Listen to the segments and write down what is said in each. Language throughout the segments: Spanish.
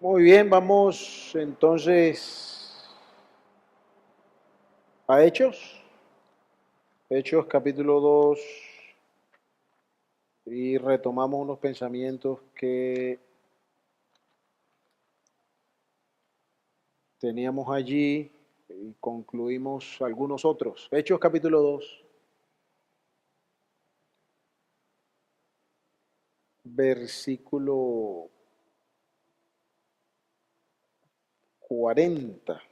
Muy bien, vamos entonces a Hechos, Hechos capítulo 2 y retomamos unos pensamientos que teníamos allí y concluimos algunos otros. Hechos capítulo 2, versículo 40.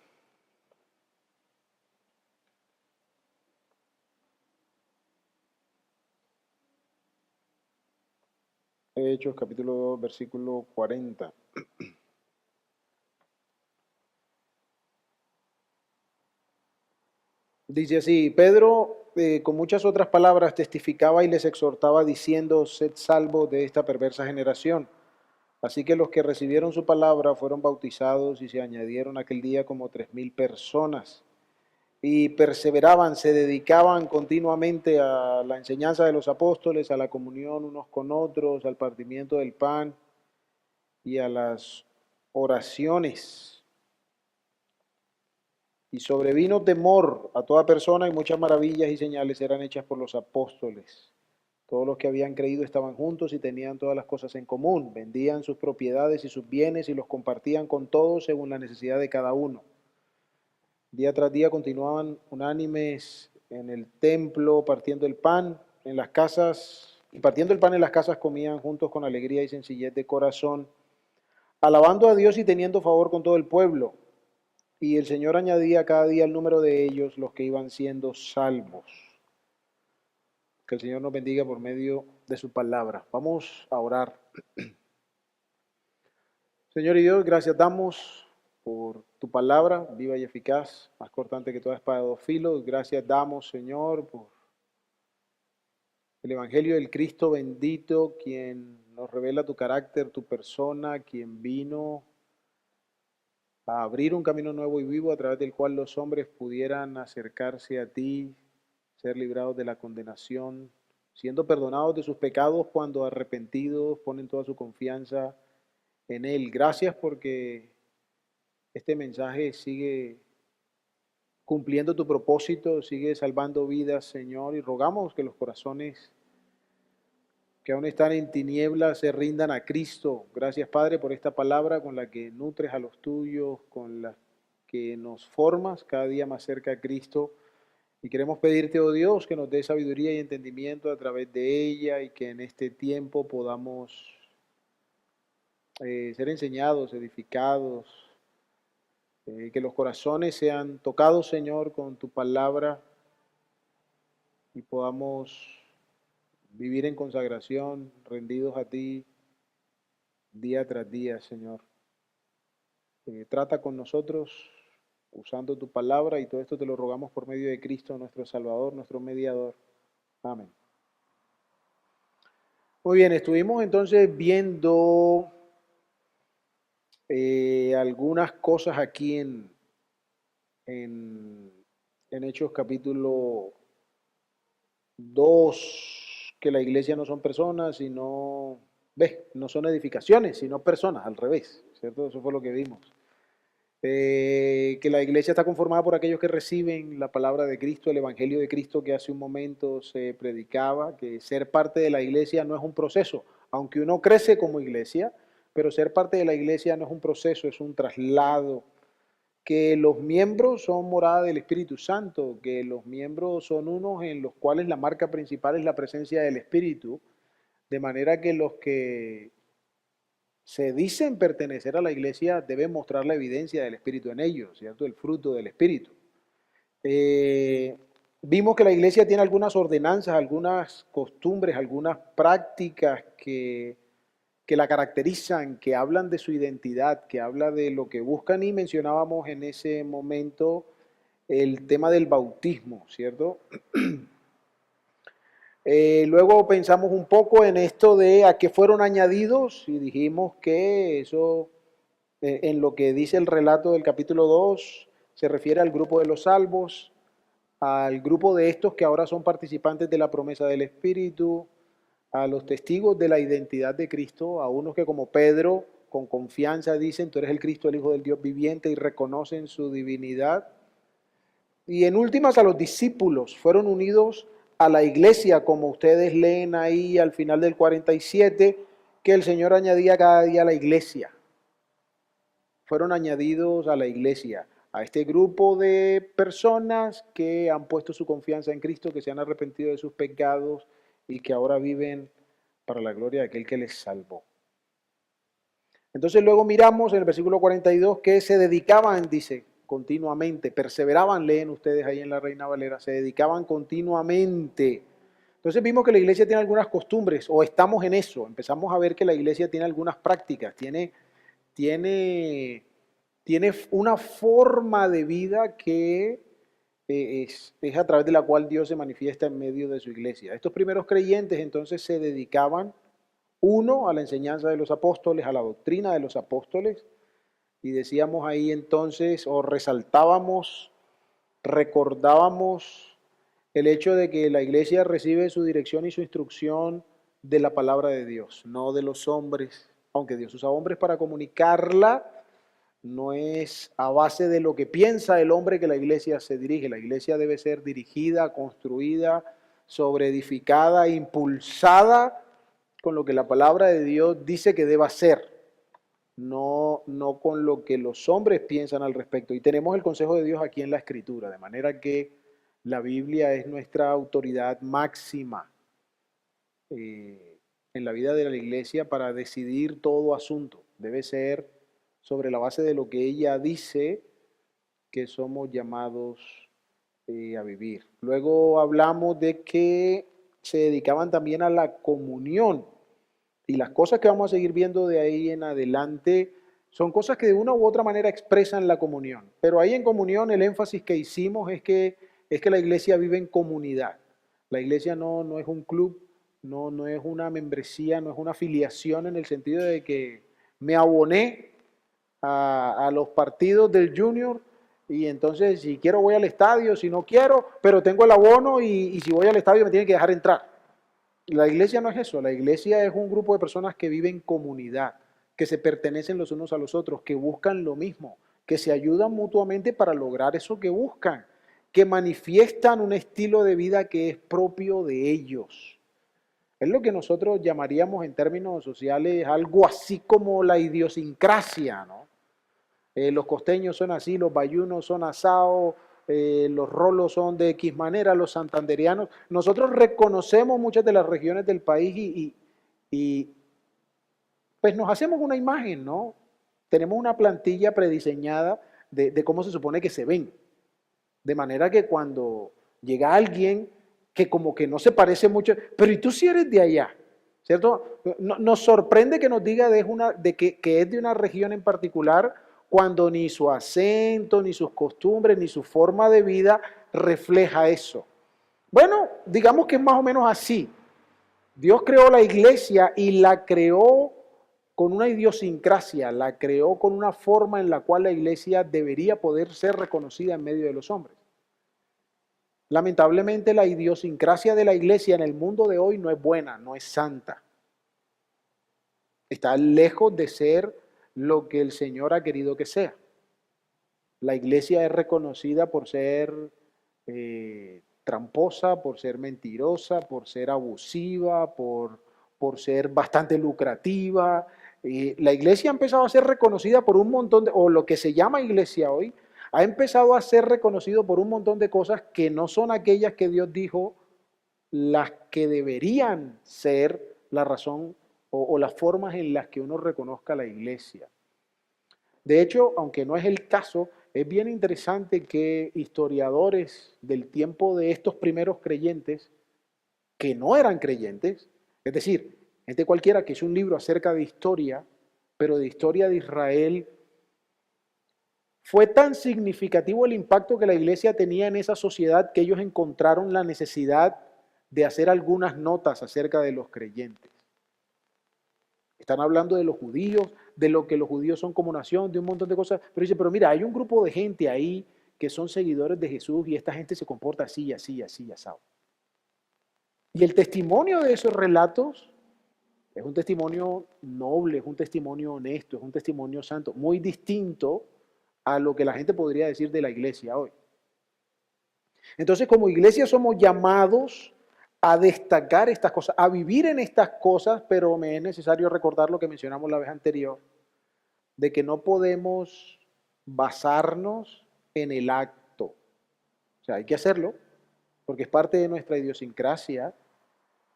Hechos capítulo 2, versículo 40. Dice así, Pedro con muchas otras palabras testificaba y les exhortaba diciendo, sed salvos de esta perversa generación. Así que los que recibieron su palabra fueron bautizados y se añadieron aquel día como 3,000 personas. Y perseveraban, se dedicaban continuamente a la enseñanza de los apóstoles, a la comunión unos con otros, al partimiento del pan y a las oraciones. Y sobrevino temor a toda persona y muchas maravillas y señales eran hechas por los apóstoles. Todos los que habían creído estaban juntos y tenían todas las cosas en común. Vendían sus propiedades y sus bienes y los compartían con todos según la necesidad de cada uno. Día tras día continuaban unánimes en el templo, partiendo el pan en las casas, y partiendo el pan en las casas comían juntos con alegría y sencillez de corazón, alabando a Dios y teniendo favor con todo el pueblo. Y el Señor añadía cada día el número de ellos, los que iban siendo salvos. Que el Señor nos bendiga por medio de su palabra. Vamos a orar. Señor y Dios, gracias damos por tu palabra, viva y eficaz, más cortante que toda espada de dos filos. Gracias damos, Señor, por el Evangelio del Cristo bendito, quien nos revela tu carácter, tu persona, quien vino a abrir un camino nuevo y vivo a través del cual los hombres pudieran acercarse a ti, ser librados de la condenación, siendo perdonados de sus pecados cuando arrepentidos ponen toda su confianza en Él. Gracias porque este mensaje sigue cumpliendo tu propósito, sigue salvando vidas, Señor, y rogamos que los corazones que aún están en tinieblas se rindan a Cristo. Gracias, Padre, por esta palabra con la que nutres a los tuyos, con la que nos formas cada día más cerca a Cristo. Y queremos pedirte, oh Dios, que nos dé sabiduría y entendimiento a través de ella y que en este tiempo podamos ser enseñados, edificados, que los corazones sean tocados, Señor, con tu palabra y podamos vivir en consagración, rendidos a ti día tras día, Señor. Trata con nosotros usando tu palabra y todo esto te lo rogamos por medio de Cristo, nuestro Salvador, nuestro mediador. Amén. Muy bien, estuvimos entonces viendo algunas cosas aquí en, en Hechos capítulo 2, que la iglesia no son personas, sino, no son edificaciones, sino personas, al revés, ¿cierto? Eso fue lo que vimos. Que la iglesia está conformada por aquellos que reciben la palabra de Cristo, el Evangelio de Cristo que hace un momento se predicaba, que ser parte de la iglesia no es un proceso, aunque uno crece como iglesia, pero ser parte de la iglesia no es un proceso, es un traslado, que los miembros son morada del Espíritu Santo, que los miembros son unos en los cuales la marca principal es la presencia del Espíritu, de manera que los que se dicen pertenecer a la iglesia deben mostrar la evidencia del Espíritu en ellos, ¿cierto? El fruto del Espíritu. Eh, Vimos que la iglesia tiene algunas ordenanzas, algunas costumbres, algunas prácticas que la caracterizan, que hablan de su identidad, que habla de lo que buscan y mencionábamos en ese momento el tema del bautismo, ¿cierto? Luego pensamos un poco en esto de a qué fueron añadidos y dijimos que eso, en lo que dice el relato del capítulo 2, se refiere al grupo de los salvos, al grupo de estos que ahora son participantes de la promesa del Espíritu, a los testigos de la identidad de Cristo, a unos que como Pedro con confianza dicen, tú eres el Cristo, el Hijo del Dios viviente, y reconocen su divinidad. Y en últimas a los discípulos fueron unidos a la iglesia, como ustedes leen ahí al final del 47, que el Señor añadía cada día a la iglesia. Fueron añadidos a la iglesia, a este grupo de personas que han puesto su confianza en Cristo, que se han arrepentido de sus pecados y que ahora viven para la gloria de aquel que les salvó. Entonces luego miramos en el versículo 42 que se dedicaban, dice, continuamente, perseveraban, leen ustedes ahí en la Reina Valera, se dedicaban continuamente. Entonces vimos que la iglesia tiene algunas costumbres, o estamos en eso, empezamos a ver que la iglesia tiene algunas prácticas, tiene una forma de vida que es a través de la cual Dios se manifiesta en medio de su iglesia. Estos primeros creyentes entonces se dedicaban, uno, a la enseñanza de los apóstoles, a la doctrina de los apóstoles, y decíamos ahí entonces, o resaltábamos, recordábamos el hecho de que la iglesia recibe su dirección y su instrucción de la palabra de Dios, no de los hombres, aunque Dios usa hombres para comunicarla. No es a base de lo que piensa el hombre que la iglesia se dirige. La iglesia debe ser dirigida, construida, sobreedificada, impulsada con lo que la palabra de Dios dice que deba ser, no con lo que los hombres piensan al respecto. Y tenemos el consejo de Dios aquí en la Escritura, de manera que la Biblia es nuestra autoridad máxima en la vida de la iglesia para decidir todo asunto. Debe ser sobre la base de lo que ella dice que somos llamados a vivir. Luego hablamos de que se dedicaban también a la comunión, y las cosas que vamos a seguir viendo de ahí en adelante son cosas que de una u otra manera expresan la comunión. Pero ahí en comunión el énfasis que hicimos es que la iglesia vive en comunidad. La iglesia no es un club, no es una membresía, no es una afiliación en el sentido de que me aboné a los partidos del Junior y entonces si quiero voy al estadio, si no quiero, pero tengo el abono y si voy al estadio me tienen que dejar entrar. La iglesia no es eso, la iglesia es un grupo de personas que viven en comunidad, que se pertenecen los unos a los otros, que buscan lo mismo, que se ayudan mutuamente para lograr eso que buscan, que manifiestan un estilo de vida que es propio de ellos. Es lo que nosotros llamaríamos en términos sociales algo así como la idiosincrasia, ¿no? Los costeños son así, los bayunos son asados, los rolos son de X manera, los santanderianos. Nosotros reconocemos muchas de las regiones del país y pues nos hacemos una imagen, ¿no? Tenemos una plantilla prediseñada de cómo se supone que se ven. De manera que cuando llega alguien que como que no se parece mucho, pero ¿y tú si eres de allá? ¿Cierto? Nos sorprende que nos diga que es de una región en particular, cuando ni su acento, ni sus costumbres, ni su forma de vida refleja eso. Bueno, digamos que es más o menos así. Dios creó la iglesia y la creó con una idiosincrasia, la creó con una forma en la cual la iglesia debería poder ser reconocida en medio de los hombres. Lamentablemente la idiosincrasia de la iglesia en el mundo de hoy no es buena, no es santa. Está lejos de ser lo que el Señor ha querido que sea. La iglesia es reconocida por ser tramposa, por ser mentirosa, por ser abusiva, por ser bastante lucrativa. La iglesia ha empezado a ser reconocida por un montón de, o lo que se llama iglesia hoy, ha empezado a ser reconocido por un montón de cosas que no son aquellas que Dios dijo las que deberían ser la razón o las formas en las que uno reconozca la iglesia. De hecho, aunque no es el caso, es bien interesante que historiadores del tiempo de estos primeros creyentes, que no eran creyentes, es decir, gente cualquiera que hizo un libro acerca de historia, pero de historia de Israel, fue tan significativo el impacto que la iglesia tenía en esa sociedad que ellos encontraron la necesidad de hacer algunas notas acerca de los creyentes. Están hablando de los judíos, de lo que los judíos son como nación, de un montón de cosas. Pero dice, pero mira, hay un grupo de gente ahí que son seguidores de Jesús y esta gente se comporta así, así, así, asado. Y el testimonio de esos relatos Es un testimonio noble, es un testimonio honesto, es un testimonio santo, muy distinto a lo que la gente podría decir de la iglesia hoy. Entonces, como iglesia somos llamados a destacar estas cosas, a vivir en estas cosas, pero me es necesario recordar lo que mencionamos la vez anterior, de que no podemos basarnos en el acto. O sea, hay que hacerlo, porque es parte de nuestra idiosincrasia,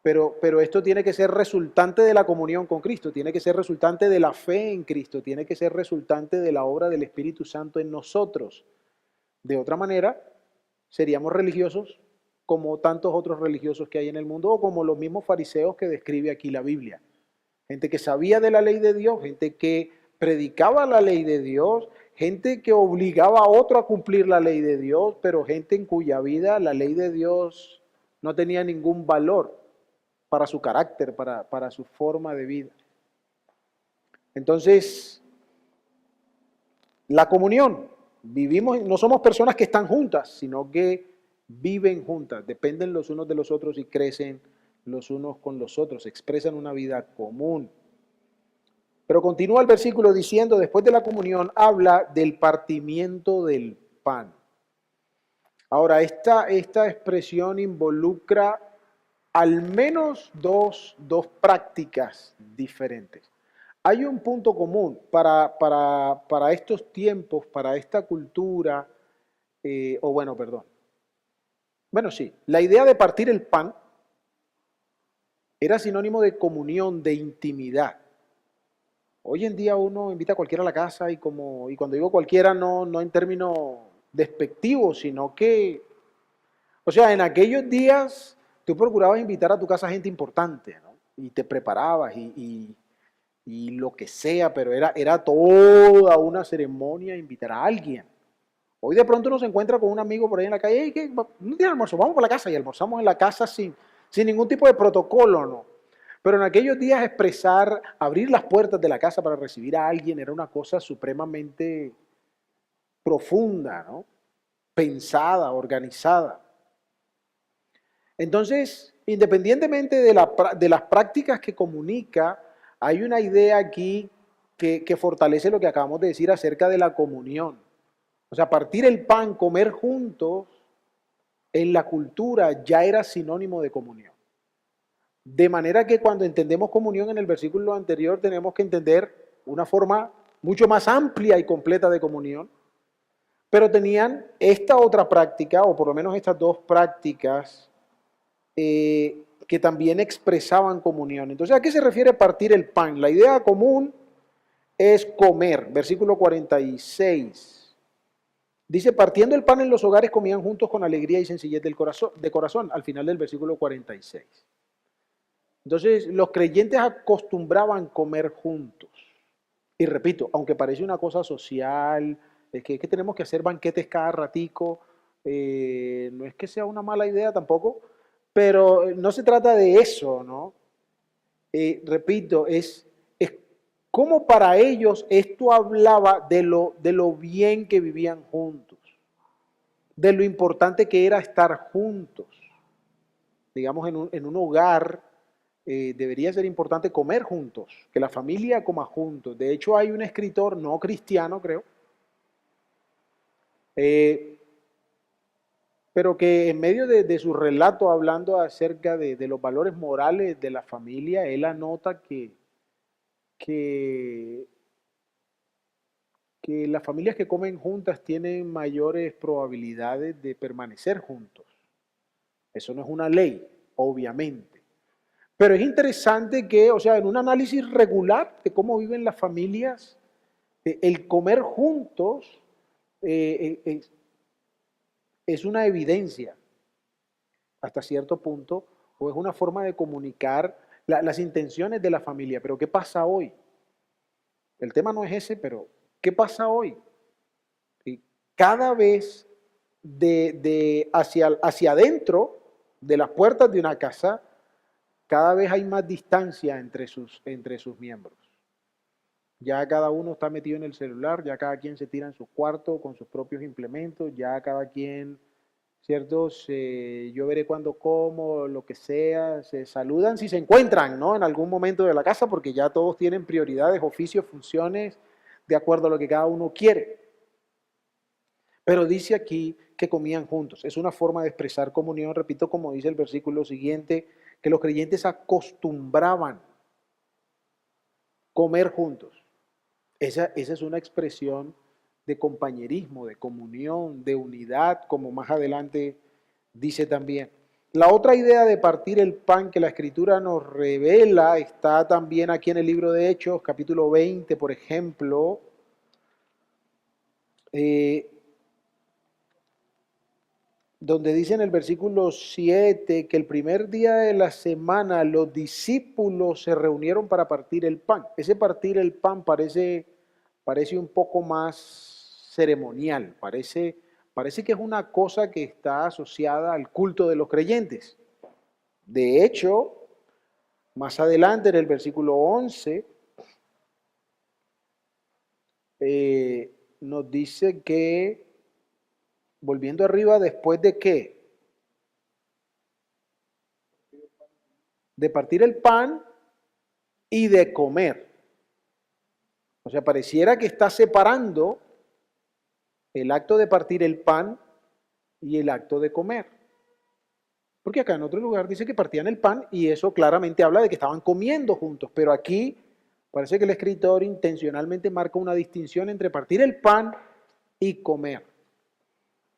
pero esto tiene que ser resultante de la comunión con Cristo, tiene que ser resultante de la fe en Cristo, tiene que ser resultante de la obra del Espíritu Santo en nosotros. De otra manera, seríamos religiosos como tantos otros religiosos que hay en el mundo, o como los mismos fariseos que describe aquí la Biblia. Gente que sabía de la ley de Dios, gente que predicaba la ley de Dios, gente que obligaba a otro a cumplir la ley de Dios, pero gente en cuya vida la ley de Dios no tenía ningún valor para su carácter, para su forma de vida. Entonces, la comunión, vivimos, no somos personas que están juntas, sino que viven juntas, dependen los unos de los otros y crecen los unos con los otros, expresan una vida común. Pero continúa el versículo diciendo, después de la comunión, habla del partimiento del pan. Ahora, esta expresión involucra al menos dos prácticas diferentes. Hay un punto común para estos tiempos, para esta cultura, perdón. Bueno, sí, la idea de partir el pan era sinónimo de comunión, de intimidad. Hoy en día uno invita a cualquiera a la casa y cuando digo cualquiera no en términos despectivos, sino que, o sea, en aquellos días tú procurabas invitar a tu casa gente importante, ¿no? Y te preparabas y lo que sea, pero era toda una ceremonia invitar a alguien. Hoy de pronto uno se encuentra con un amigo por ahí en la calle, ¿qué? ¿No tiene almuerzo? Vamos por la casa y almorzamos en la casa sin ningún tipo de protocolo, ¿no? Pero en aquellos días expresar, abrir las puertas de la casa para recibir a alguien era una cosa supremamente profunda, ¿no? Pensada, organizada. Entonces, independientemente de las prácticas que comunica, hay una idea aquí que fortalece lo que acabamos de decir acerca de la comunión. O sea, partir el pan, comer juntos, en la cultura ya era sinónimo de comunión. De manera que cuando entendemos comunión en el versículo anterior, tenemos que entender una forma mucho más amplia y completa de comunión. Pero tenían esta otra práctica, o por lo menos estas dos prácticas, que también expresaban comunión. Entonces, ¿a qué se refiere partir el pan? La idea común es comer. Versículo 46. Dice, partiendo el pan en los hogares comían juntos con alegría y sencillez de corazón, al final del versículo 46. Entonces, los creyentes acostumbraban comer juntos. Y repito, aunque parece una cosa social, es que tenemos que hacer banquetes cada ratico, no es que sea una mala idea tampoco, pero no se trata de eso, ¿no? Repito, es como para ellos esto hablaba de lo bien que vivían juntos, de lo importante que era estar juntos. Digamos, en un hogar debería ser importante comer juntos, que la familia coma juntos. De hecho, hay un escritor no cristiano, creo, eh, pero que en medio de su relato hablando acerca de los valores morales de la familia, él anota que, que las familias que comen juntas tienen mayores probabilidades de permanecer juntos. Eso no es una ley, obviamente. Pero es interesante que, o sea, en un análisis regular de cómo viven las familias, el comer juntos es una evidencia hasta cierto punto, o es una forma de comunicar las intenciones de la familia. Pero ¿qué pasa hoy? El tema no es ese, pero ¿qué pasa hoy? Y cada vez hacia adentro de las puertas de una casa, cada vez hay más distancia entre sus miembros. Ya cada uno está metido en el celular, ya cada quien se tira en su cuarto con sus propios implementos, ya cada quien ¿cierto? Yo veré cuando como, lo que sea, se saludan si se encuentran, ¿no? En algún momento de la casa, porque ya todos tienen prioridades, oficios, funciones, de acuerdo a lo que cada uno quiere. Pero dice aquí que comían juntos. Es una forma de expresar comunión, repito, como dice el versículo siguiente, que los creyentes acostumbraban comer juntos. Esa es una expresión de compañerismo, de comunión, de unidad, como más adelante dice también. La otra idea de partir el pan que la Escritura nos revela está también aquí en el libro de Hechos, capítulo 20, por ejemplo. Eh, Donde dice en el versículo 7 que el primer día de la semana los discípulos se reunieron para partir el pan. Ese partir el pan parece un poco más ceremonial, parece que es una cosa que está asociada al culto de los creyentes. De hecho, más adelante en el versículo 11, nos dice que, volviendo arriba, después de qué? De partir el pan y de comer. O sea, pareciera que está separando el acto de partir el pan y el acto de comer. Porque acá en otro lugar dice que partían el pan y eso claramente habla de que estaban comiendo juntos, pero aquí parece que el escritor intencionalmente marca una distinción entre partir el pan y comer.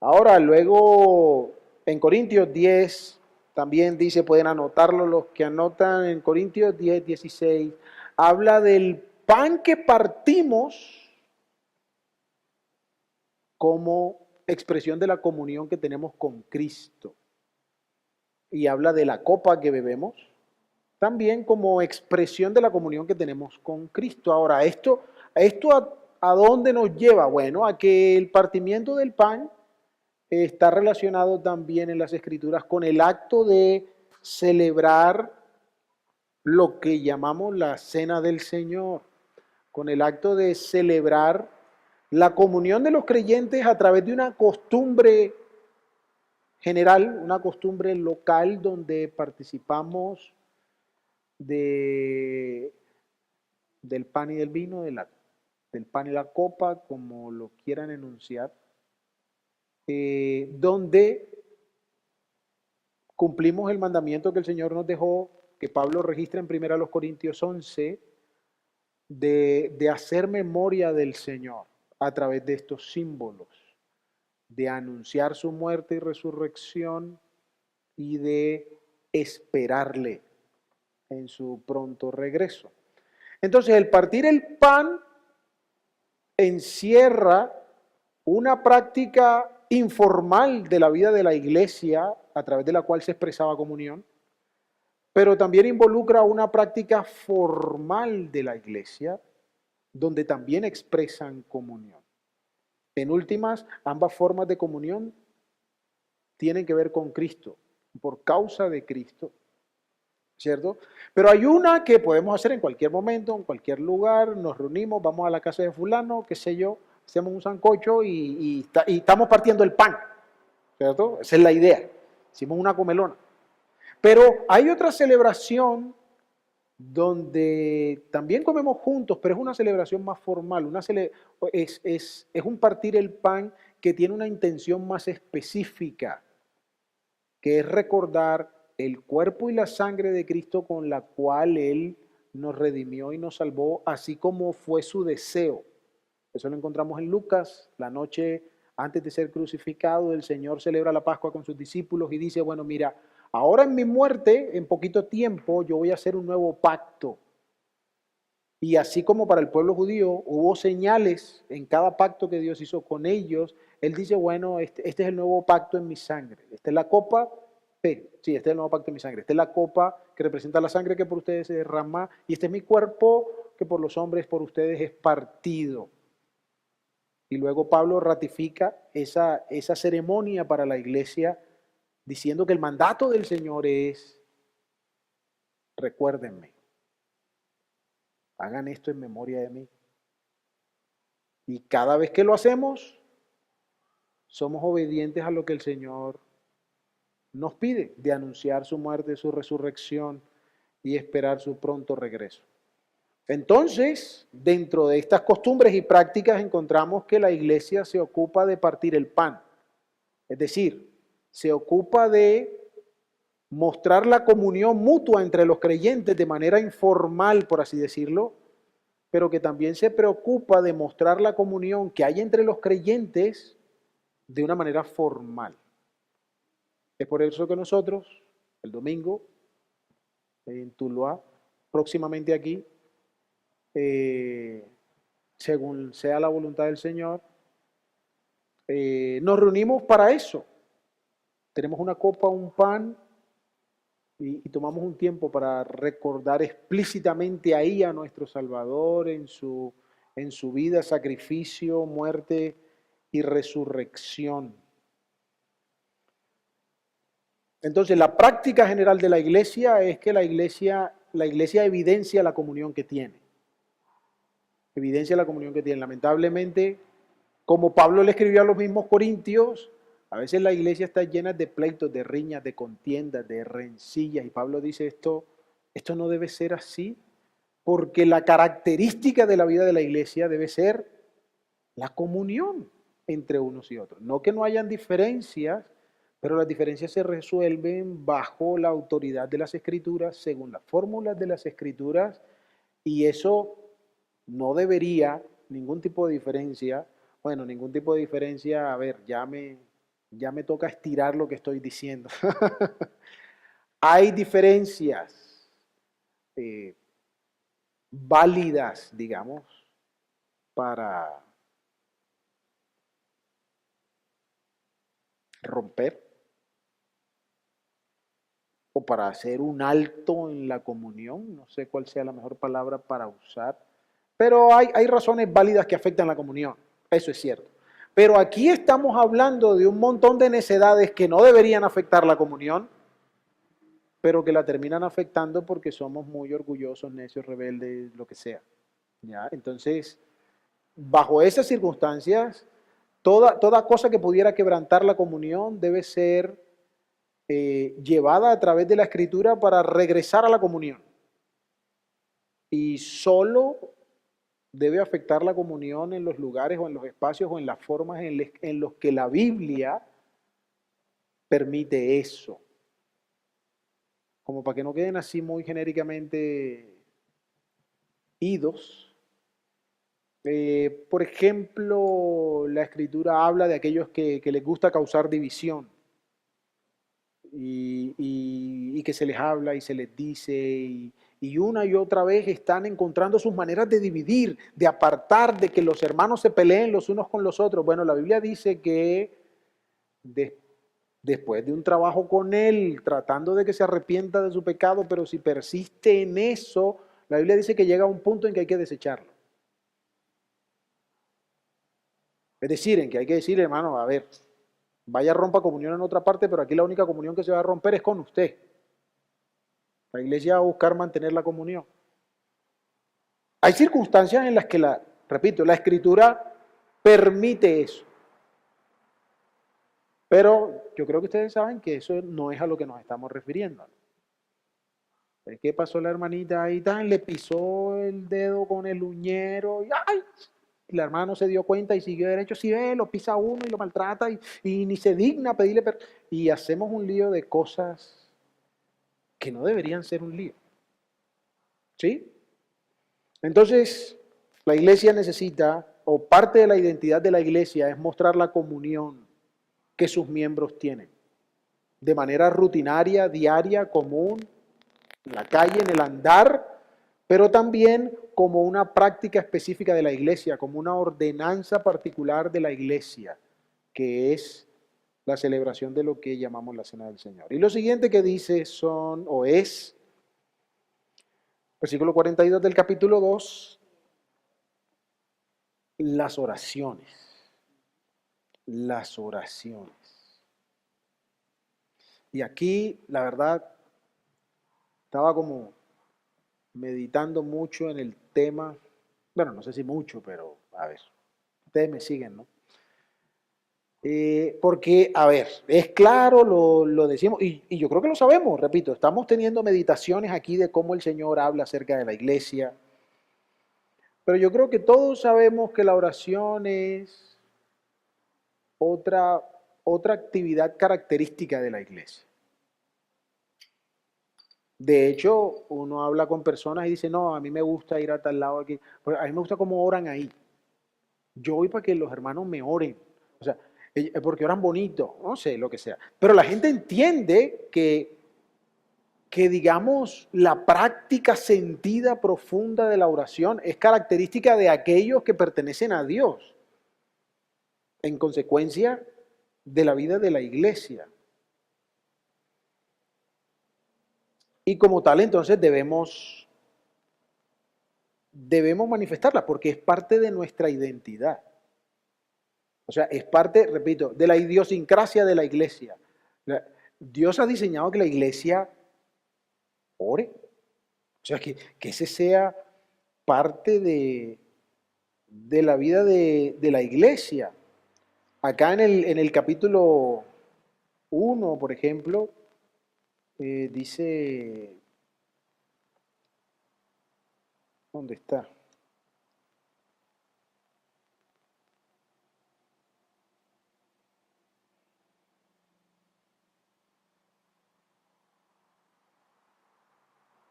Ahora, luego en Corintios 10 también dice, pueden anotarlo los que anotan en Corintios 10, 16, habla del pan que partimos como expresión de la comunión que tenemos con Cristo. Y habla de la copa que bebemos, también como expresión de la comunión que tenemos con Cristo. Ahora, ¿esto a dónde nos lleva? Bueno, a que el partimiento del pan está relacionado también en las Escrituras con el acto de celebrar lo que llamamos la Cena del Señor, con el acto de celebrar la comunión de los creyentes a través de una costumbre general, una costumbre local donde participamos de, del pan y del vino, del pan y la copa, como lo quieran enunciar, donde cumplimos el mandamiento que el Señor nos dejó, que Pablo registra en 1 Corintios 11, de hacer memoria del Señor a través de estos símbolos, de anunciar su muerte y resurrección y de esperarle en su pronto regreso. Entonces, el partir el pan encierra una práctica informal de la vida de la iglesia a través de la cual se expresaba comunión, pero también involucra una práctica formal de la iglesia donde también expresan comunión. En últimas, ambas formas de comunión tienen que ver con Cristo, por causa de Cristo, ¿cierto? Pero hay una que podemos hacer en cualquier momento, en cualquier lugar, nos reunimos, vamos a la casa de fulano, qué sé yo, hacemos un sancocho y estamos partiendo el pan, ¿cierto? Esa es la idea, hicimos una comelona. Pero hay otra celebración donde también comemos juntos, pero es una celebración más formal, es un partir el pan que tiene una intención más específica, que es recordar el cuerpo y la sangre de Cristo con la cual Él nos redimió y nos salvó, así como fue su deseo. Eso lo encontramos en Lucas, la noche antes de ser crucificado, el Señor celebra la Pascua con sus discípulos y dice, bueno, mira, ahora en mi muerte, en poquito tiempo, yo voy a hacer un nuevo pacto. Y así como para el pueblo judío hubo señales en cada pacto que Dios hizo con ellos, Él dice, bueno, este es el nuevo pacto en mi sangre. Esta es la copa, sí, este es el nuevo pacto en mi sangre. Esta es la copa que representa la sangre que por ustedes se derrama y este es mi cuerpo que por los hombres, por ustedes es partido. Y luego Pablo ratifica esa ceremonia para la iglesia diciendo que el mandato del Señor es, recuérdenme, hagan esto en memoria de mí. Y cada vez que lo hacemos, somos obedientes a lo que el Señor nos pide de anunciar su muerte, su resurrección y esperar su pronto regreso. Entonces, dentro de estas costumbres y prácticas encontramos que la iglesia se ocupa de partir el pan, es decir, se ocupa de mostrar la comunión mutua entre los creyentes de manera informal, por así decirlo, pero que también se preocupa de mostrar la comunión que hay entre los creyentes de una manera formal. Es por eso que nosotros, el domingo, en Tuluá, próximamente aquí, según sea la voluntad del Señor, nos reunimos para eso. Tenemos una copa, un pan y tomamos un tiempo para recordar explícitamente ahí a nuestro Salvador en su vida, sacrificio, muerte y resurrección. Entonces, la práctica general de la iglesia es que la iglesia evidencia la comunión que tiene. Evidencia la comunión que tiene. Lamentablemente, como Pablo le escribió a los mismos corintios, a veces la iglesia está llena de pleitos, de riñas, de contiendas, de rencillas. Y Pablo dice esto no debe ser así, porque la característica de la vida de la iglesia debe ser la comunión entre unos y otros. No que no hayan diferencias, pero las diferencias se resuelven bajo la autoridad de las Escrituras, según las fórmulas de las Escrituras, y eso no debería, ningún tipo de diferencia, a ver, ya me toca estirar lo que estoy diciendo. Hay diferencias válidas, digamos, para romper o para hacer un alto en la comunión, no sé cuál sea la mejor palabra para usar, pero hay razones válidas que afectan la comunión, eso es cierto. Pero aquí estamos hablando de un montón de necedades que no deberían afectar la comunión, pero que la terminan afectando porque somos muy orgullosos, necios, rebeldes, lo que sea. ¿Ya? Entonces, bajo esas circunstancias, toda cosa que pudiera quebrantar la comunión debe ser llevada a través de la Escritura para regresar a la comunión. Y solo debe afectar la comunión en los lugares o en los espacios o en las formas en los que la Biblia permite eso. Como para que no queden así muy genéricamente idos. Por ejemplo, la Escritura habla de aquellos que les gusta causar división. Y que se les habla y se les dice y una y otra vez están encontrando sus maneras de dividir, de apartar, de que los hermanos se peleen los unos con los otros. Bueno, la Biblia dice que después de un trabajo con él, tratando de que se arrepienta de su pecado, pero si persiste en eso, la Biblia dice que llega a un punto en que hay que desecharlo. Es decir, en que hay que decirle, hermano, a ver, vaya rompa comunión en otra parte, pero aquí la única comunión que se va a romper es con usted. La iglesia va a buscar mantener la comunión. Hay circunstancias en las que, repito, la Escritura permite eso. Pero yo creo que ustedes saben que eso no es a lo que nos estamos refiriendo. ¿Qué pasó la hermanita ahí? Le pisó el dedo con el uñero y ¡ay! Y la hermana no se dio cuenta y siguió derecho. Si ve, lo pisa uno y lo maltrata y ni se digna pedirle perdón. Y hacemos un lío de cosas que no deberían ser un lío. ¿Sí? Entonces, la iglesia necesita, o parte de la identidad de la iglesia es mostrar la comunión que sus miembros tienen. De manera rutinaria, diaria, común, en la calle, en el andar, pero también como una práctica específica de la iglesia, como una ordenanza particular de la iglesia, que es la celebración de lo que llamamos la Cena del Señor. Y lo siguiente que dice es, versículo 42 del capítulo 2, las oraciones. Las oraciones. Y aquí, la verdad, estaba como meditando mucho en el tema, bueno, no sé si mucho, pero a ver, ustedes me siguen, ¿no? Porque, a ver, es claro, lo decimos, y yo creo que lo sabemos, repito, estamos teniendo meditaciones aquí de cómo el Señor habla acerca de la iglesia, pero yo creo que todos sabemos que la oración es otra, otra actividad característica de la iglesia. De hecho, uno habla con personas y dice, no, a mí me gusta ir a tal lado aquí, pues a mí me gusta cómo oran ahí. Yo voy para que los hermanos me oren. O sea, porque oran bonito, no sé, lo que sea. Pero la gente entiende que digamos, la práctica sentida profunda de la oración es característica de aquellos que pertenecen a Dios, en consecuencia de la vida de la iglesia. Y como tal, entonces debemos manifestarla porque es parte de nuestra identidad. O sea, es parte, repito, de la idiosincrasia de la iglesia. Dios ha diseñado que la iglesia ore. O sea, que ese sea parte de la vida de la iglesia. Acá en el capítulo 1, por ejemplo, dice, ¿dónde está?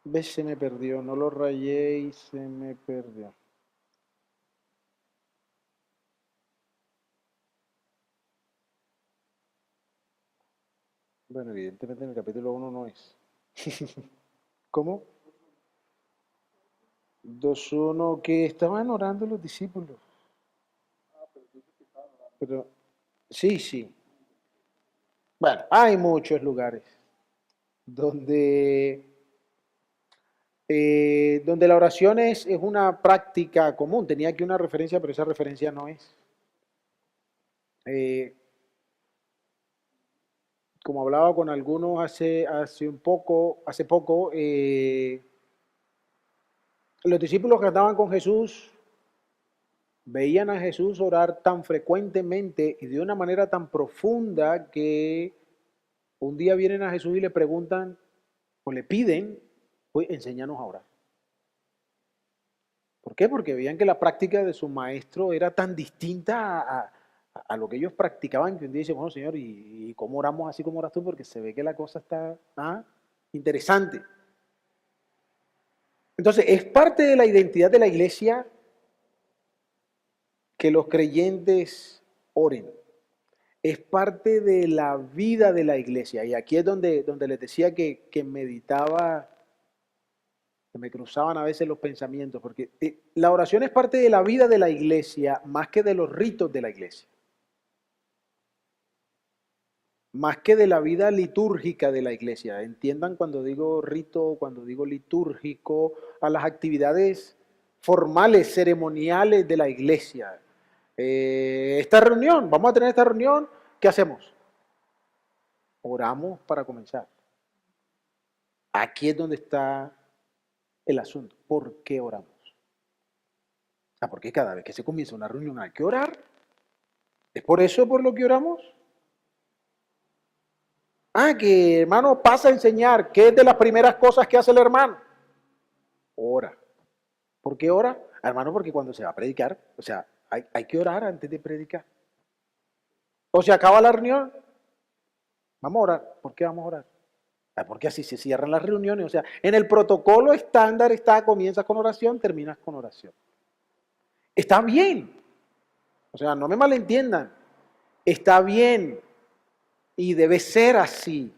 ¿Ves? Se me perdió, no lo rayé y se me perdió. Bueno, evidentemente en el capítulo 1 no es. ¿Cómo? 2:1 que estaban orando los discípulos. Pero sí, sí. Bueno, hay muchos lugares donde, donde la oración es una práctica común. Tenía aquí una referencia, pero esa referencia no es. Eh, Como hablaba con algunos hace poco, los discípulos que andaban con Jesús veían a Jesús orar tan frecuentemente y de una manera tan profunda que un día vienen a Jesús y le preguntan o le piden, pues enséñanos a orar. ¿Por qué? Porque veían que la práctica de su maestro era tan distinta a lo que ellos practicaban que un día dice, bueno, Señor, ¿y cómo oramos así como oras tú? Porque se ve que la cosa está interesante. Entonces, es parte de la identidad de la iglesia que los creyentes oren. Es parte de la vida de la iglesia. Y aquí es donde les decía que meditaba, que me cruzaban a veces los pensamientos, porque la oración es parte de la vida de la iglesia más que de los ritos de la iglesia. Más que de la vida litúrgica de la iglesia. Entiendan cuando digo rito, cuando digo litúrgico, a las actividades formales, ceremoniales de la iglesia. Esta reunión, vamos a tener esta reunión, ¿qué hacemos? Oramos para comenzar. Aquí es donde está el asunto. ¿Por qué oramos? Porque cada vez que se comienza una reunión hay que orar. ¿Es por eso por lo que oramos? Que hermano pasa a enseñar. ¿Qué es de las primeras cosas que hace el hermano? Ora. ¿Por qué ora? Hermano, porque cuando se va a predicar, o sea, hay que orar antes de predicar. O se acaba la reunión, vamos a orar. ¿Por qué vamos a orar? Porque así se cierran las reuniones. O sea, en el protocolo estándar está, comienzas con oración, terminas con oración. Está bien. O sea, no me malentiendan. Está bien y debe ser así.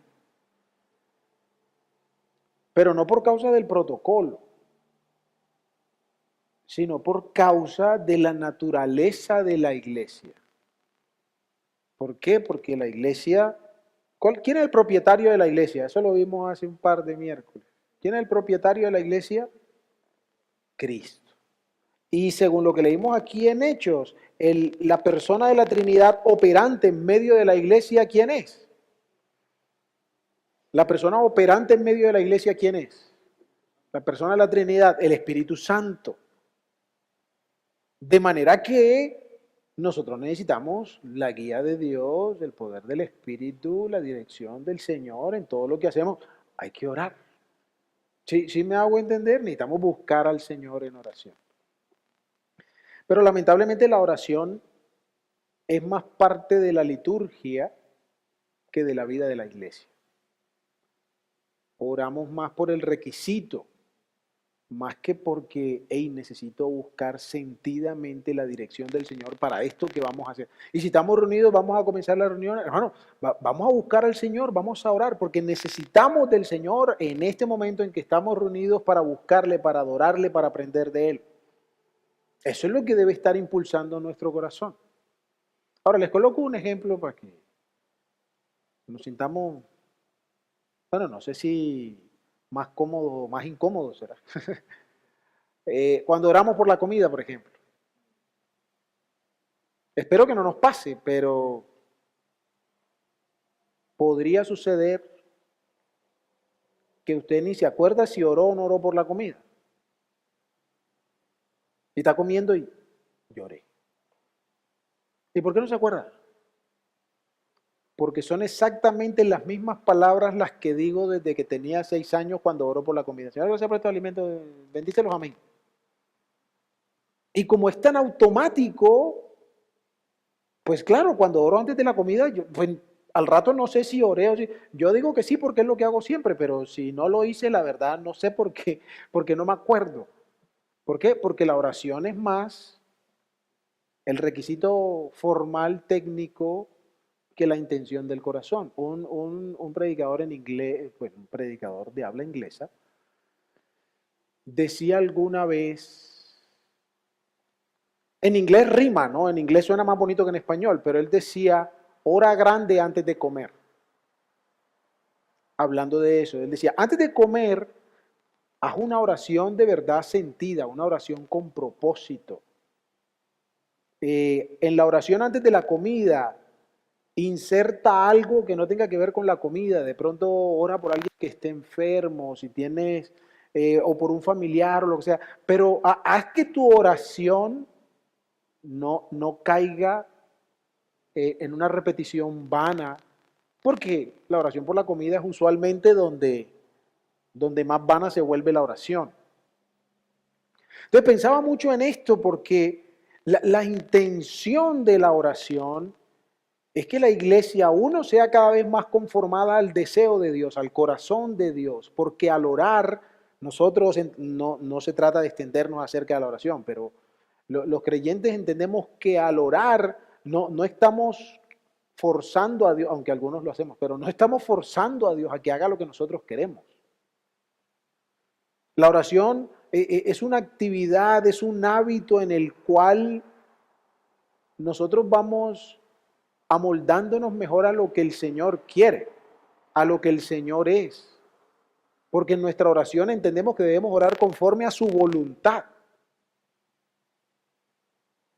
Pero no por causa del protocolo, sino por causa de la naturaleza de la iglesia. ¿Por qué? Porque la iglesia, ¿quién es el propietario de la iglesia? Eso lo vimos hace un par de miércoles. ¿Quién es el propietario de la iglesia? Cristo. Y según lo que leímos aquí en Hechos, la persona de la Trinidad operante en medio de la iglesia, ¿quién es? La persona operante en medio de la iglesia, ¿quién es? La persona de la Trinidad, el Espíritu Santo. De manera que Nosotros necesitamos la guía de Dios, el poder del Espíritu, la dirección del Señor en todo lo que hacemos. Hay que orar. Sí me hago entender, necesitamos buscar al Señor en oración. Pero lamentablemente la oración es más parte de la liturgia que de la vida de la iglesia. Oramos más por el requisito, más que porque, necesito buscar sentidamente la dirección del Señor para esto que vamos a hacer. Y si estamos reunidos, vamos a comenzar la reunión, hermano, vamos a buscar al Señor, vamos a orar, porque necesitamos del Señor en este momento en que estamos reunidos para buscarle, para adorarle, para aprender de Él. Eso es lo que debe estar impulsando nuestro corazón. Ahora les coloco un ejemplo para que nos sintamos, bueno, no sé si más cómodo o más incómodo será. Cuando oramos por la comida, por ejemplo. Espero que no nos pase, pero podría suceder que usted ni se acuerda si oró o no oró por la comida. Y está comiendo y lloré. ¿Y por qué no se acuerda? Porque son exactamente las mismas palabras las que digo desde que tenía 6 años cuando oro por la comida. Señor, gracias por estos alimentos, bendícelos a mí. Y como es tan automático, pues claro, cuando oro antes de la comida, pues, al rato no sé si oré o si. Yo digo que sí porque es lo que hago siempre, pero si no lo hice, la verdad no sé por qué, porque no me acuerdo. ¿Por qué? Porque la oración es más el requisito formal, técnico, que la intención del corazón. Un predicador en inglés, pues un predicador de habla inglesa, decía alguna vez, en inglés rima, ¿no? En inglés suena más bonito que en español, pero él decía, ora grande antes de comer. Hablando de eso, él decía, antes de comer, haz una oración de verdad sentida, una oración con propósito. En la oración antes de la comida, inserta algo que no tenga que ver con la comida. De pronto ora por alguien que esté enfermo, si tienes, o por un familiar o lo que sea. Pero haz que tu oración no caiga en una repetición vana, porque la oración por la comida es usualmente donde más vana se vuelve la oración. Entonces pensaba mucho en esto porque la intención de la oración es que la iglesia, uno, sea cada vez más conformada al deseo de Dios, al corazón de Dios, porque al orar, nosotros no se trata de extendernos acerca de la oración, pero los creyentes entendemos que al orar no estamos forzando a Dios, aunque algunos lo hacemos, pero no estamos forzando a Dios a que haga lo que nosotros queremos. La oración es una actividad, es un hábito en el cual nosotros vamos amoldándonos mejor a lo que el Señor quiere, a lo que el Señor es. Porque en nuestra oración entendemos que debemos orar conforme a su voluntad.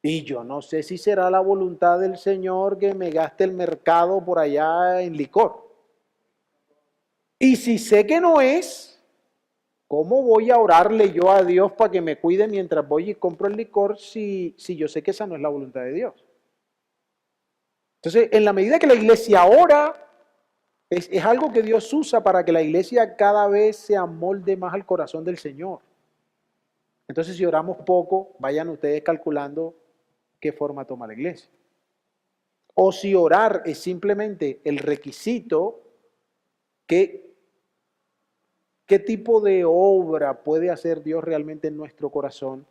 Y yo no sé si será la voluntad del Señor que me gaste el mercado por allá en licor. Y si sé que no es, ¿cómo voy a orarle yo a Dios para que me cuide mientras voy y compro el licor si yo sé que esa no es la voluntad de Dios? Entonces, en la medida que la iglesia ora, es algo que Dios usa para que la iglesia cada vez se amolde más al corazón del Señor. Entonces, si oramos poco, vayan ustedes calculando qué forma toma la iglesia. O si orar es simplemente el requisito, ¿qué tipo de obra puede hacer Dios realmente en nuestro corazón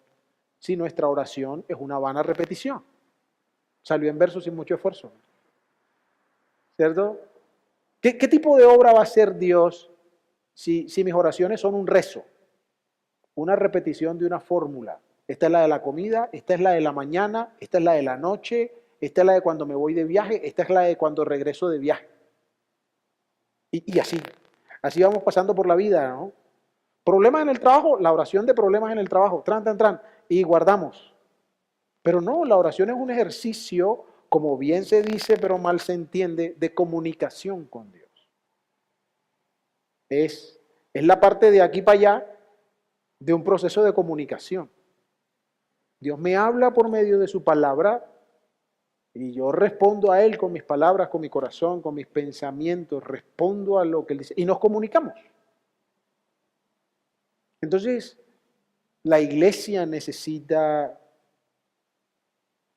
si nuestra oración es una vana repetición? Salió en verso sin mucho esfuerzo. ¿Cierto? ¿Qué tipo de obra va a hacer Dios si mis oraciones son un rezo? Una repetición de una fórmula. Esta es la de la comida, esta es la de la mañana, esta es la de la noche, esta es la de cuando me voy de viaje, esta es la de cuando regreso de viaje. Y así. Así vamos pasando por la vida, ¿no? Problemas en el trabajo, la oración de problemas en el trabajo, tran, y guardamos. Pero no, la oración es un ejercicio, como bien se dice, pero mal se entiende, de comunicación con Dios. Es la parte de aquí para allá de un proceso de comunicación. Dios me habla por medio de su palabra Y yo respondo a Él con mis palabras, con mi corazón, con mis pensamientos, respondo a lo que Él dice y nos comunicamos. Entonces, la iglesia necesita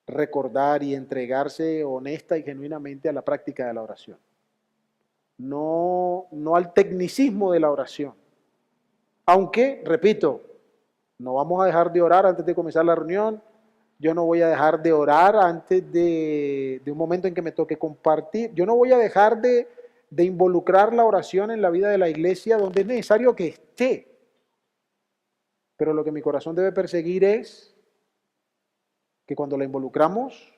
recordar y entregarse honesta y genuinamente a la práctica de la oración. No al tecnicismo de la oración. Aunque, repito, no vamos a dejar de orar antes de comenzar la reunión. Yo no voy a dejar de orar antes de un momento en que me toque compartir. Yo no voy a dejar de involucrar la oración en la vida de la iglesia donde es necesario que esté. Pero lo que mi corazón debe perseguir es que cuando la involucramos,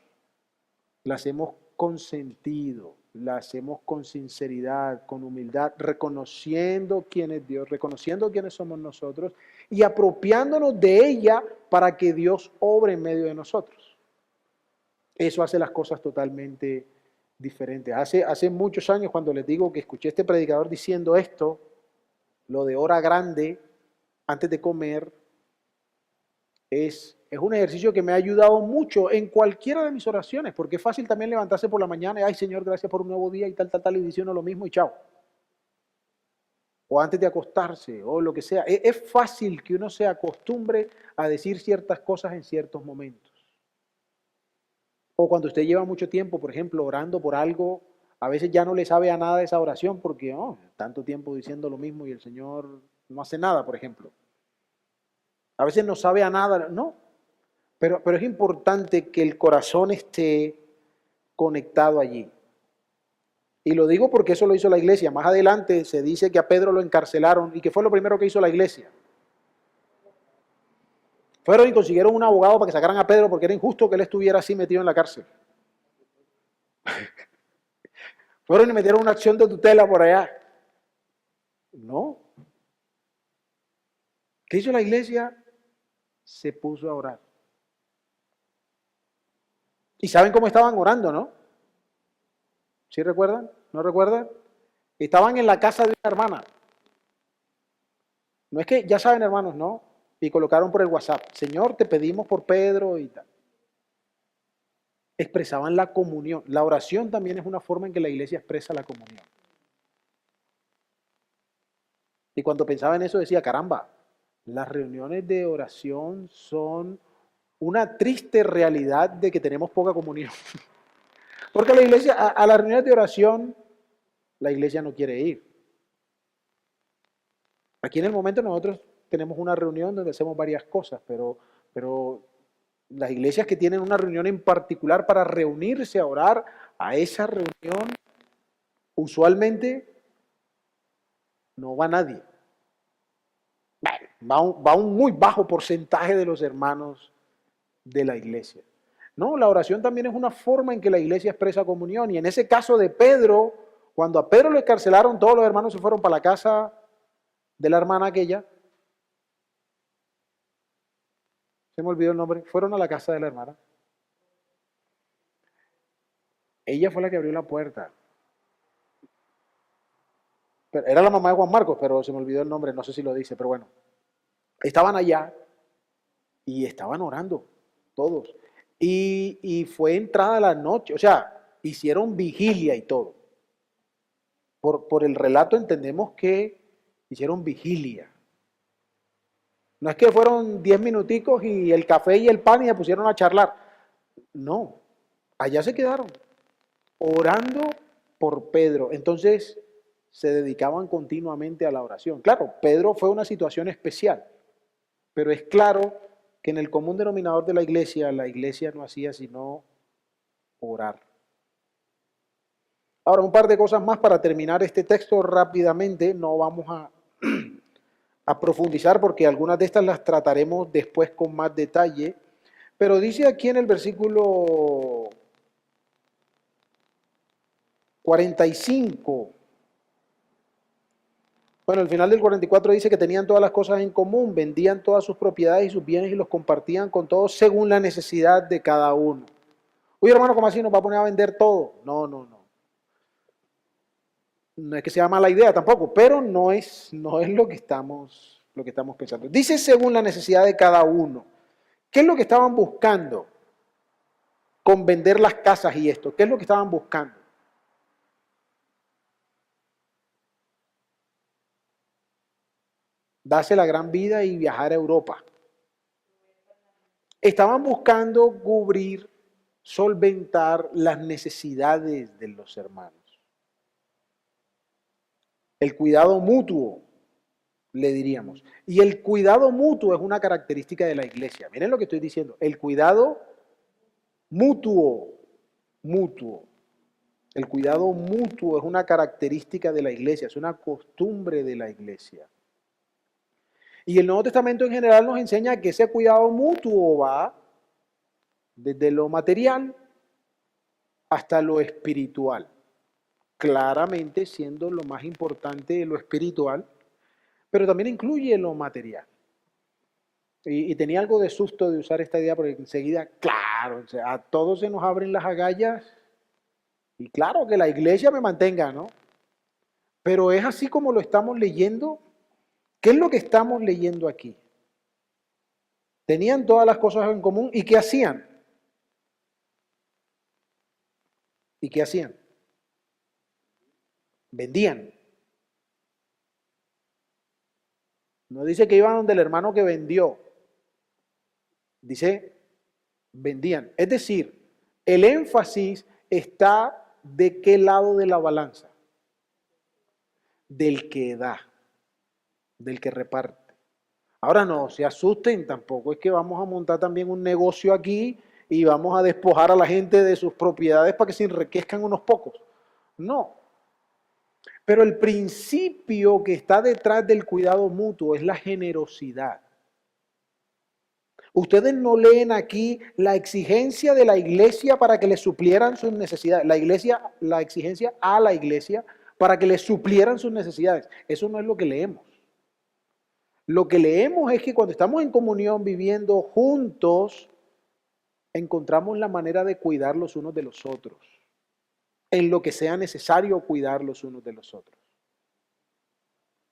la hacemos con sentido, la hacemos con sinceridad, con humildad, reconociendo quién es Dios, reconociendo quiénes somos nosotros y apropiándonos de ella para que Dios obre en medio de nosotros. Eso hace las cosas totalmente diferentes. Hace muchos años, cuando les digo que escuché a este predicador diciendo esto, lo de hora grande, antes de comer, es un ejercicio que me ha ayudado mucho en cualquiera de mis oraciones, porque es fácil también levantarse por la mañana y, ay Señor, gracias por un nuevo día y tal, y dice uno lo mismo y chao. O antes de acostarse, o lo que sea. Es fácil que uno se acostumbre a decir ciertas cosas en ciertos momentos. O cuando usted lleva mucho tiempo, por ejemplo, orando por algo, a veces ya no le sabe a nada esa oración porque tanto tiempo diciendo lo mismo y el Señor no hace nada, por ejemplo. A veces no sabe a nada, no. Pero es importante que el corazón esté conectado allí. Y lo digo porque eso lo hizo la iglesia. Más adelante se dice que a Pedro lo encarcelaron. ¿Y qué fue lo primero que hizo la iglesia? Fueron y consiguieron un abogado para que sacaran a Pedro porque era injusto que él estuviera así metido en la cárcel. Fueron y metieron una acción de tutela por allá. No. ¿Qué hizo la iglesia? Se puso a orar. Y saben cómo estaban orando, ¿no? ¿Sí recuerdan? ¿No recuerdan? Estaban en la casa de una hermana. No es que, ya saben, hermanos, ¿no? Y colocaron por el WhatsApp, Señor, te pedimos por Pedro y tal. Expresaban la comunión. La oración también es una forma en que la iglesia expresa la comunión. Y cuando pensaba en eso decía, caramba, las reuniones de oración son una triste realidad de que tenemos poca comunión. Porque la iglesia, a las reuniones de oración, la iglesia no quiere ir. Aquí en el momento nosotros tenemos una reunión donde hacemos varias cosas, pero las iglesias que tienen una reunión en particular para reunirse a orar, a esa reunión usualmente no va nadie. Va un muy bajo porcentaje de los hermanos de la iglesia. No, la oración también es una forma en que la iglesia expresa comunión. Y en ese caso de Pedro, cuando a Pedro lo encarcelaron, todos los hermanos se fueron para la casa de la hermana aquella. Se me olvidó el nombre. Fueron a la casa de la hermana. Ella fue la que abrió la puerta. Pero era la mamá de Juan Marcos, pero se me olvidó el nombre, no sé si lo dice, pero bueno. Estaban allá y estaban orando, todos. Y fue entrada la noche, o sea, hicieron vigilia y todo. Por el relato entendemos que hicieron vigilia. No es que fueron 10 minuticos y el café y el pan y se pusieron a charlar. No, allá se quedaron orando por Pedro. Entonces se dedicaban continuamente a la oración. Claro, Pedro fue una situación especial, pero es claro que en el común denominador de la iglesia no hacía sino orar. Ahora, un par de cosas más para terminar este texto rápidamente. No vamos a profundizar porque algunas de estas las trataremos después con más detalle. Pero dice aquí en el versículo 45, bueno, al final del 44 dice que tenían todas las cosas en común, vendían todas sus propiedades y sus bienes y los compartían con todos según la necesidad de cada uno. Oye, hermano, ¿cómo así nos va a poner a vender todo? No. No es que sea mala idea tampoco, pero no es lo que estamos pensando. Dice según la necesidad de cada uno. ¿Qué es lo que estaban buscando? con vender las casas y esto. ¿Qué es lo que estaban buscando? Darse la gran vida y viajar a Europa. Estaban buscando cubrir, solventar las necesidades de los hermanos. El cuidado mutuo, le diríamos. Y el cuidado mutuo es una característica de la iglesia. Miren lo que estoy diciendo. El cuidado mutuo, mutuo. El cuidado mutuo es una característica de la iglesia, es una costumbre de la iglesia. Y el Nuevo Testamento en general nos enseña que ese cuidado mutuo va desde lo material hasta lo espiritual. Claramente siendo lo más importante lo espiritual, pero también incluye lo material. Y tenía algo de susto de usar esta idea porque enseguida, claro, o sea, a todos se nos abren las agallas y claro que la iglesia me mantenga, ¿no? Pero es así como lo estamos leyendo. ¿Qué es lo que estamos leyendo aquí? Tenían todas las cosas en común y ¿qué hacían? ¿Y qué hacían? Vendían. No dice que iban donde el hermano que vendió. Dice, vendían. Es decir, el énfasis está de qué lado de la balanza. Del que da, del que reparte. Ahora no se asusten, tampoco es que vamos a montar también un negocio aquí y vamos a despojar a la gente de sus propiedades para que se enriquezcan unos pocos. No. Pero el principio que está detrás del cuidado mutuo es la generosidad. Ustedes no leen aquí la exigencia de la iglesia para que le suplieran sus necesidades. La exigencia a la iglesia para que le suplieran sus necesidades. Eso no es lo que leemos. Lo que leemos es que cuando estamos en comunión viviendo juntos, encontramos la manera de cuidar los unos de los otros, en lo que sea necesario cuidar los unos de los otros.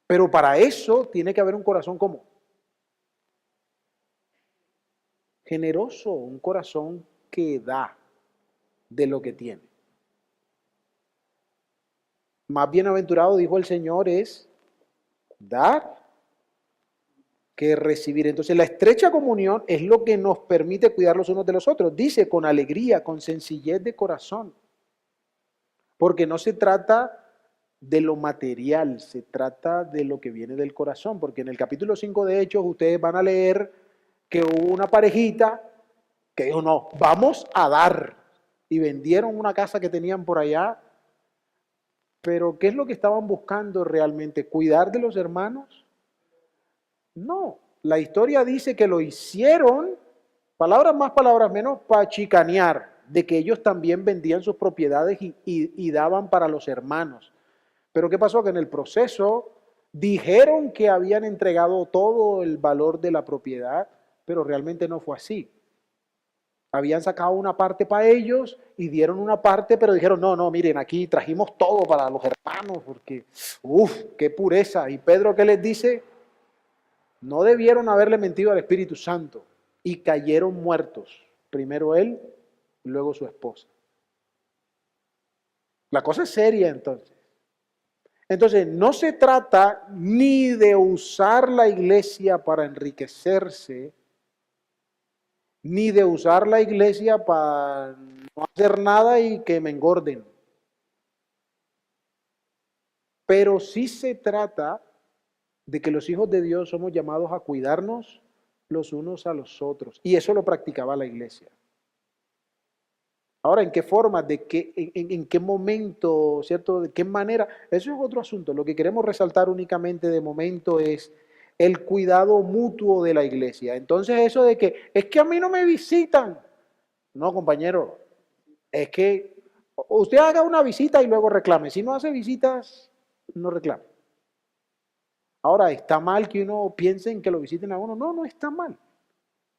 Pero para eso tiene que haber un corazón como generoso, un corazón que da de lo que tiene. Más bienaventurado, dijo el Señor, es dar que recibir. Entonces la estrecha comunión es lo que nos permite cuidar los unos de los otros. Dice con alegría, con sencillez de corazón. Porque no se trata de lo material, se trata de lo que viene del corazón. Porque en el capítulo 5 de Hechos ustedes van a leer que hubo una parejita que dijo, no, vamos a dar. Y vendieron una casa que tenían por allá. Pero ¿qué es lo que estaban buscando realmente? ¿Cuidar de los hermanos? No, la historia dice que lo hicieron, palabras más, palabras menos, para chicanear, de que ellos también vendían sus propiedades y daban para los hermanos. Pero ¿qué pasó? Que en el proceso dijeron que habían entregado todo el valor de la propiedad, pero realmente no fue así. Habían sacado una parte para ellos y dieron una parte, pero dijeron, no, no, miren, aquí trajimos todo para los hermanos, porque, qué pureza. Y Pedro, ¿qué les dice? No debieron haberle mentido al Espíritu Santo y cayeron muertos. Primero él, luego su esposa. La cosa es seria entonces. Entonces, no se trata ni de usar la iglesia para enriquecerse, ni de usar la iglesia para no hacer nada y que me engorden. Pero sí se trata de que los hijos de Dios somos llamados a cuidarnos los unos a los otros. Y eso lo practicaba la iglesia. Ahora, ¿en qué forma? ¿En qué momento? ¿Cierto? ¿De qué manera? Eso es otro asunto. Lo que queremos resaltar únicamente de momento es el cuidado mutuo de la iglesia. Entonces eso de que, es que a mí no me visitan. No, compañero, es que usted haga una visita y luego reclame. Si no hace visitas, no reclame. Ahora, ¿está mal que uno piense en que lo visiten a uno? No, no está mal.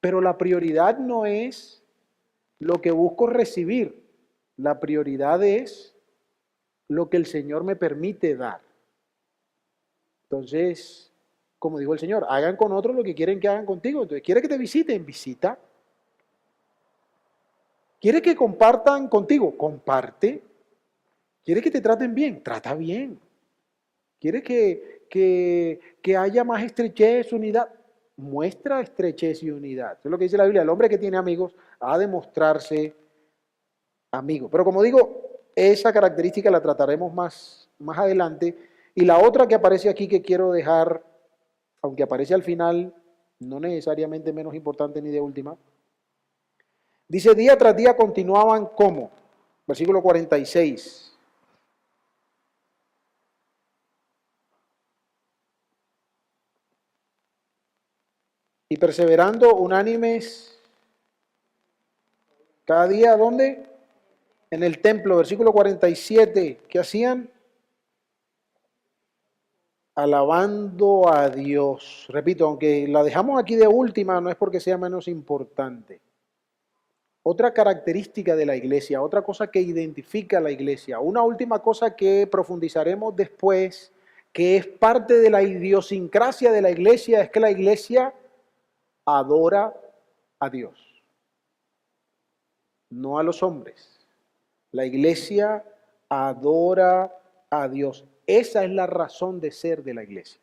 Pero la prioridad no es lo que busco recibir. La prioridad es lo que el Señor me permite dar. Entonces, como dijo el Señor, hagan con otros lo que quieren que hagan contigo. Entonces, ¿quiere que te visiten? Visita. ¿Quieres que compartan contigo? Comparte. ¿Quieres que te traten bien? Trata bien. ¿Quieres que haya más estrechez, unidad? Muestra estrechez y unidad. Eso es lo que dice la Biblia. El hombre que tiene amigos ha de mostrarse amigo. Pero como digo, esa característica la trataremos más adelante. Y la otra que aparece aquí que quiero dejar, aunque aparece al final, no necesariamente menos importante ni de última, dice, día tras día continuaban como, versículo 46. Y perseverando unánimes cada día, ¿dónde? En el templo, versículo 47. ¿Qué hacían? Alabando a Dios. Repito, aunque la dejamos aquí de última, no es porque sea menos importante. Otra característica de la iglesia, otra cosa que identifica a la iglesia, una última cosa que profundizaremos después, que es parte de la idiosincrasia de la iglesia, es que la iglesia adora a Dios, no a los hombres. La iglesia adora a Dios. Esa es la razón de ser de la iglesia.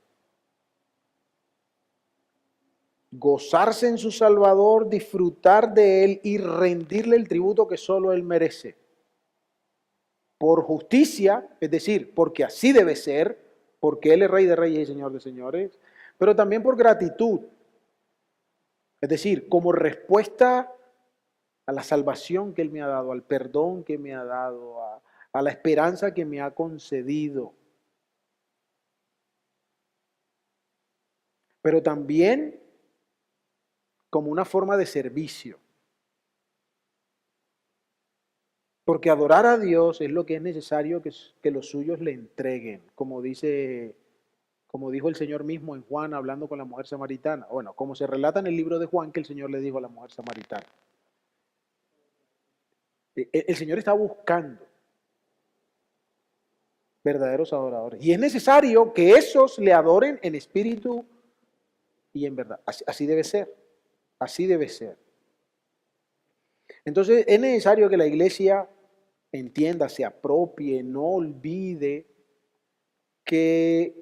Gozarse en su Salvador, disfrutar de Él y rendirle el tributo que solo Él merece. Por justicia, es decir, porque así debe ser, porque Él es Rey de Reyes y Señor de Señores, pero también por gratitud, es decir, como respuesta a la salvación que Él me ha dado, al perdón que me ha dado, a la esperanza que me ha concedido. Pero también como una forma de servicio. Porque adorar a Dios es lo que es necesario que los suyos le entreguen, como dijo el Señor mismo en Juan hablando con la mujer samaritana. Bueno, como se relata en el libro de Juan que el Señor le dijo a la mujer samaritana. El Señor está buscando verdaderos adoradores. Y es necesario que esos le adoren en espíritu y en verdad. Así debe ser. Así debe ser. Entonces es necesario que la iglesia entienda, se apropie, no olvide que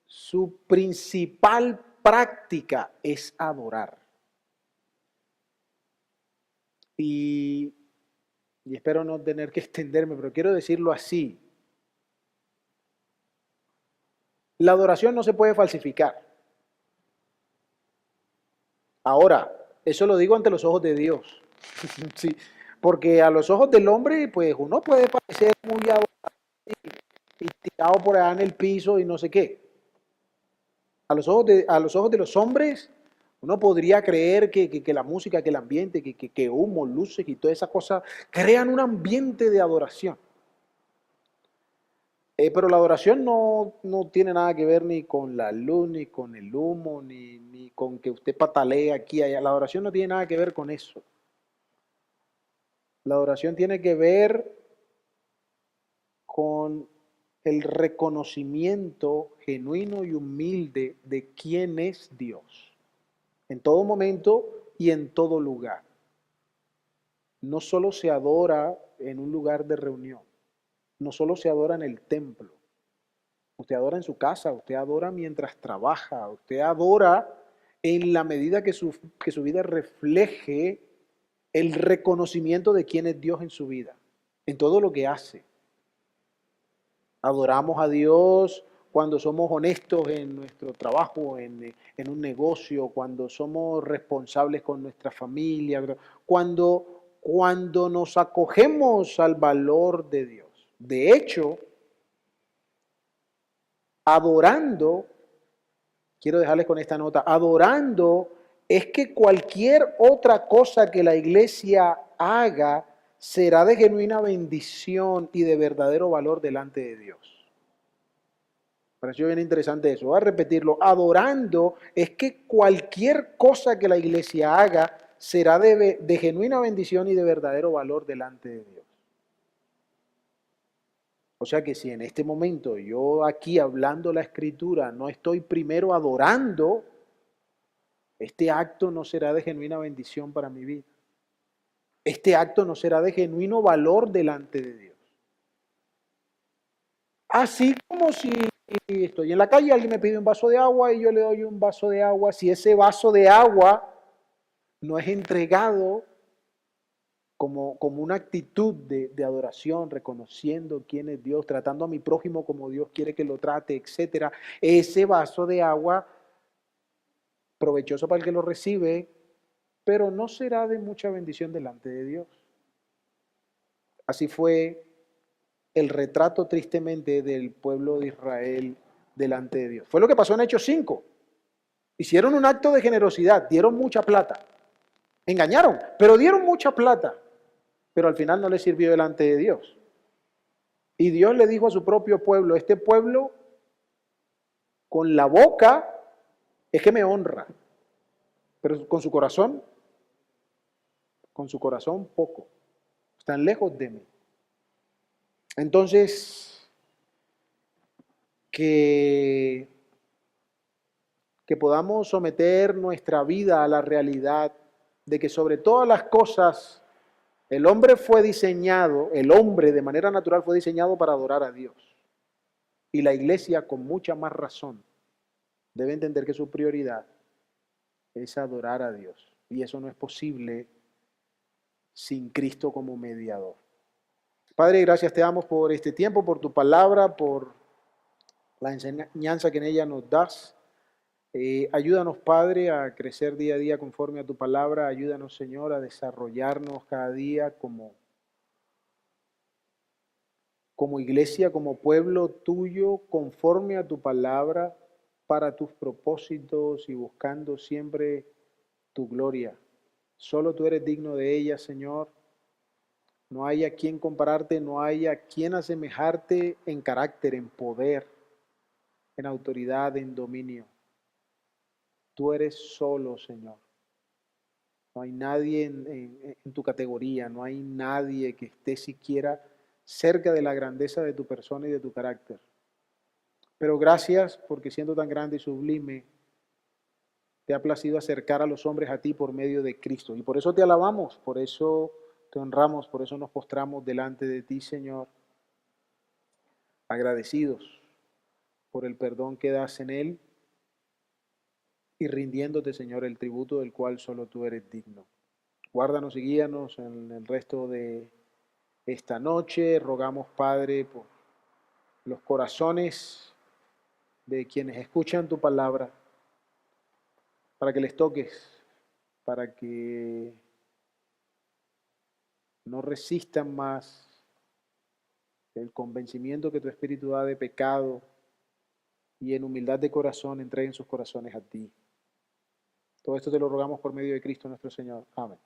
su principal práctica es adorar. Y espero no tener que extenderme, pero quiero decirlo así. La adoración no se puede falsificar. Ahora, eso lo digo ante los ojos de Dios. Sí, porque a los ojos del hombre, pues uno puede parecer muy adorado y tirado por allá en el piso y no sé qué. A los ojos de los hombres, uno podría creer que la música, que el ambiente, que humo, luces y todas esas cosas crean un ambiente de adoración. Pero la adoración no tiene nada que ver ni con la luz, ni con el humo, ni con que usted patalee aquí y allá. La adoración no tiene nada que ver con eso. La adoración tiene que ver con el reconocimiento genuino y humilde de quién es Dios, en todo momento y en todo lugar. No solo se adora en un lugar de reunión, no solo se adora en el templo, usted adora en su casa, usted adora mientras trabaja, usted adora en la medida que su vida refleje el reconocimiento de quién es Dios en su vida, en todo lo que hace. Adoramos a Dios cuando somos honestos en nuestro trabajo, en un negocio, cuando somos responsables con nuestra familia, cuando nos acogemos al valor de Dios. De hecho, adorando, quiero dejarles con esta nota, adorando es que cualquier otra cosa que la iglesia haga será de genuina bendición y de verdadero valor delante de Dios. Me pareció bien interesante eso. Voy a repetirlo. Adorando es que cualquier cosa que la iglesia haga será de genuina bendición y de verdadero valor delante de Dios. O sea que si en este momento yo aquí hablando la escritura no estoy primero adorando, este acto no será de genuina bendición para mi vida. este acto no será de genuino valor delante de Dios. Así como si estoy en la calle, alguien me pide un vaso de agua y yo le doy un vaso de agua, si ese vaso de agua no es entregado como una actitud de adoración, reconociendo quién es Dios, tratando a mi prójimo como Dios quiere que lo trate, etcétera, ese vaso de agua, provechoso para el que lo recibe, pero no será de mucha bendición delante de Dios. Así fue el retrato tristemente del pueblo de Israel delante de Dios. Fue lo que pasó en Hechos 5. Hicieron un acto de generosidad, dieron mucha plata. Engañaron, pero dieron mucha plata. Pero al final no les sirvió delante de Dios. Y Dios le dijo a su propio pueblo, este pueblo con la boca es que me honra, pero con su corazón poco. Están lejos de mí. Entonces, que podamos someter nuestra vida a la realidad de que sobre todas las cosas el hombre fue diseñado, el hombre de manera natural fue diseñado para adorar a Dios. Y la iglesia con mucha más razón debe entender que su prioridad es adorar a Dios. Y eso no es posible sin Cristo como mediador. Padre, gracias te damos por este tiempo, por tu palabra, por la enseñanza que en ella nos das. Ayúdanos, Padre, a crecer día a día conforme a tu palabra. Ayúdanos, Señor, a desarrollarnos cada día como iglesia, como pueblo tuyo, conforme a tu palabra, para tus propósitos y buscando siempre tu gloria. Solo tú eres digno de ella, Señor. No hay a quien compararte, no hay a quien asemejarte en carácter, en poder, en autoridad, en dominio. Tú eres solo, Señor. No hay nadie en tu categoría, no hay nadie que esté siquiera cerca de la grandeza de tu persona y de tu carácter. Pero gracias porque siendo tan grande y sublime, te ha placido acercar a los hombres a ti por medio de Cristo. Y por eso te alabamos, por eso te honramos, por eso nos postramos delante de ti, Señor, agradecidos por el perdón que das en Él y rindiéndote, Señor, el tributo del cual solo tú eres digno. Guárdanos y guíanos en el resto de esta noche. Rogamos, Padre, por los corazones de quienes escuchan tu palabra, para que les toques, para que no resistan más el convencimiento que tu Espíritu da de pecado y en humildad de corazón entreguen sus corazones a ti. Todo esto te lo rogamos por medio de Cristo nuestro Señor. Amén.